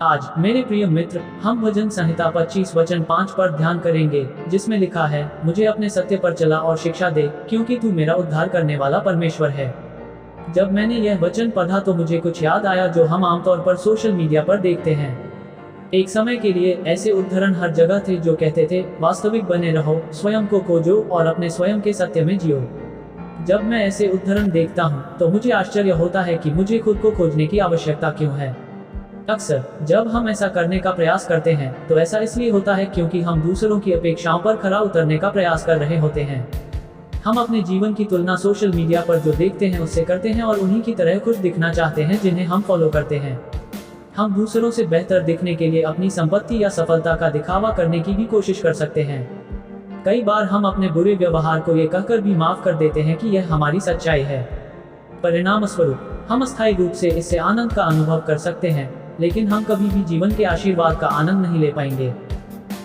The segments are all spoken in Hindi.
आज मेरे प्रिय मित्र, हम भजन संहिता 25 वचन 5 पर ध्यान करेंगे, जिसमें लिखा है, मुझे अपने सत्य पर चला और शिक्षा दे, क्योंकि तू मेरा उद्धार करने वाला परमेश्वर है। जब मैंने यह वचन पढ़ा तो मुझे कुछ याद आया जो हम आमतौर पर सोशल मीडिया पर देखते हैं। एक समय के लिए ऐसे उद्धरण हर जगह थे जो कहते थे, वास्तविक बने रहो, स्वयं को खोजो और अपने स्वयं के सत्य में जियो। जब मैं ऐसे उद्धरण देखता हूँ तो मुझे आश्चर्य होता है कि मुझे खुद को खोजने की आवश्यकता क्यों है। अक्सर जब हम ऐसा करने का प्रयास करते हैं तो ऐसा इसलिए होता है क्योंकि हम दूसरों की अपेक्षाओं पर खरा उतरने का प्रयास कर रहे होते हैं। हम अपने जीवन की तुलना सोशल मीडिया पर जो देखते हैं उससे करते हैं और उन्हीं की तरह खुश दिखना चाहते हैं जिन्हें हम फॉलो करते हैं। हम दूसरों से बेहतर दिखने के लिए अपनी संपत्ति या सफलता का दिखावा करने की भी कोशिश कर सकते हैं। कई बार हम अपने बुरे व्यवहार को ये कहकर भी माफ कर देते हैं कि यह हमारी सच्चाई है। परिणाम स्वरूप हम अस्थायी रूप से इससे आनंद का अनुभव कर सकते हैं, लेकिन हम कभी भी जीवन के आशीर्वाद का आनंद नहीं ले पाएंगे।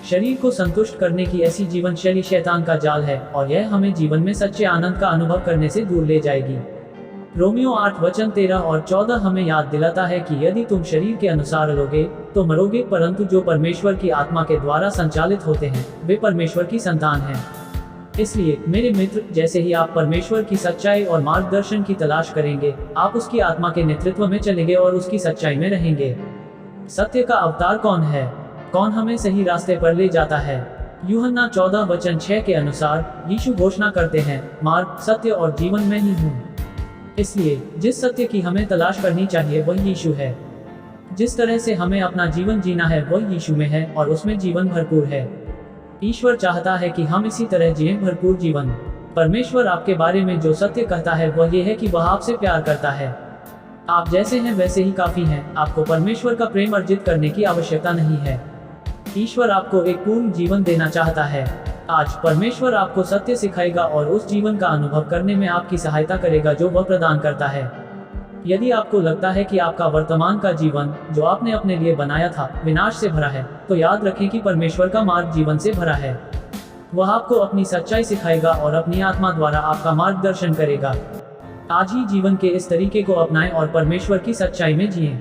शरीर को संतुष्ट करने की ऐसी जीवन शैली शैतान का जाल है और यह हमें जीवन में सच्चे आनंद का अनुभव करने से दूर ले जाएगी। रोमियो 8 वचन 13 और 14 हमें याद दिलाता है कि यदि तुम शरीर के अनुसार लोगे तो मरोगे, परंतु जो परमेश्वर की आत्मा के द्वारा संचालित होते हैं वे परमेश्वर की संतान हैं। इसलिए मेरे मित्र, जैसे ही आप परमेश्वर की सच्चाई और मार्गदर्शन की तलाश करेंगे, आप उसकी आत्मा के नेतृत्व में चलेंगे और उसकी सच्चाई में रहेंगे। सत्य का अवतार कौन है? कौन हमें सही रास्ते पर ले जाता है? यूहन्ना 14 वचन 6 के अनुसार यीशु घोषणा करते हैं, मार्ग, सत्य और जीवन में ही हूँ। इसलिए जिस सत्य की हमें तलाश करनी चाहिए वह यीशु है। जिस तरह से हमें अपना जीवन जीना है वह यीशु में है और उसमें जीवन भरपूर है। ईश्वर चाहता है कि हम इसी तरह जिएं भरपूर जीवन। परमेश्वर आपके बारे में जो सत्य कहता है वह ये है कि वह आपसे प्यार करता है। आप जैसे हैं वैसे ही काफी हैं। आपको परमेश्वर का प्रेम अर्जित करने की आवश्यकता नहीं है। ईश्वर आपको एक पूर्ण जीवन देना चाहता है। आज परमेश्वर आपको सत्य सिखाएगा और उस जीवन का अनुभव करने में आपकी सहायता करेगा जो वह प्रदान करता है। यदि आपको लगता है कि आपका वर्तमान का जीवन जो आपने अपने लिए बनाया था विनाश से भरा है, तो याद रखें कि परमेश्वर का मार्ग जीवन से भरा है। वह आपको अपनी सच्चाई सिखाएगा और अपनी आत्मा द्वारा आपका मार्गदर्शन करेगा। आज ही जीवन के इस तरीके को अपनाएं और परमेश्वर की सच्चाई में जिएं।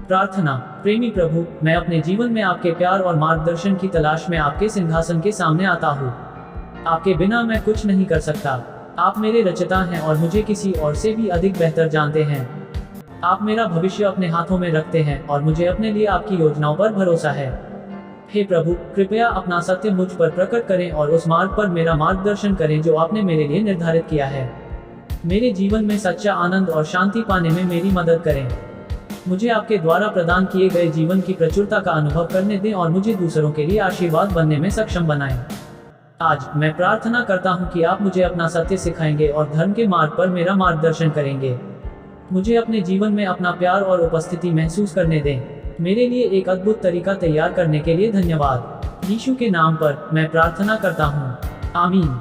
प्रार्थना। प्रेमी प्रभु, मैं अपने जीवन में आपके प्यार और मार्गदर्शन की तलाश में आपके सिंहासन के सामने आता हूँ। आपके बिना मैं कुछ नहीं कर सकता। आप मेरे रचयिता हैं और मुझे किसी और से भी अधिक बेहतर जानते हैं। आप मेरा भविष्य अपने हाथों में रखते हैं और मुझे अपने लिए आपकी योजनाओं पर भरोसा है। हे प्रभु, कृपया अपना सत्य मुझ पर प्रकट करें और उस मार्ग पर मेरा मार्गदर्शन करें जो आपने मेरे लिए निर्धारित किया है। मेरे जीवन में सच्चा आनंद और शांति पाने में मेरी मदद करें। मुझे आपके द्वारा प्रदान किए गए जीवन की प्रचुरता का अनुभव करने दें और मुझे दूसरों के लिए आशीर्वाद बनने में सक्षम बनाएं। आज मैं प्रार्थना करता हूं कि आप मुझे अपना सत्य सिखाएंगे और धर्म के मार्ग पर मेरा मार्गदर्शन करेंगे। मुझे अपने जीवन में अपना प्यार और उपस्थिति महसूस करने दें। मेरे लिए एक अद्भुत तरीका तैयार करने के लिए धन्यवाद। यीशु के नाम पर मैं प्रार्थना करता हूँ। आमीन।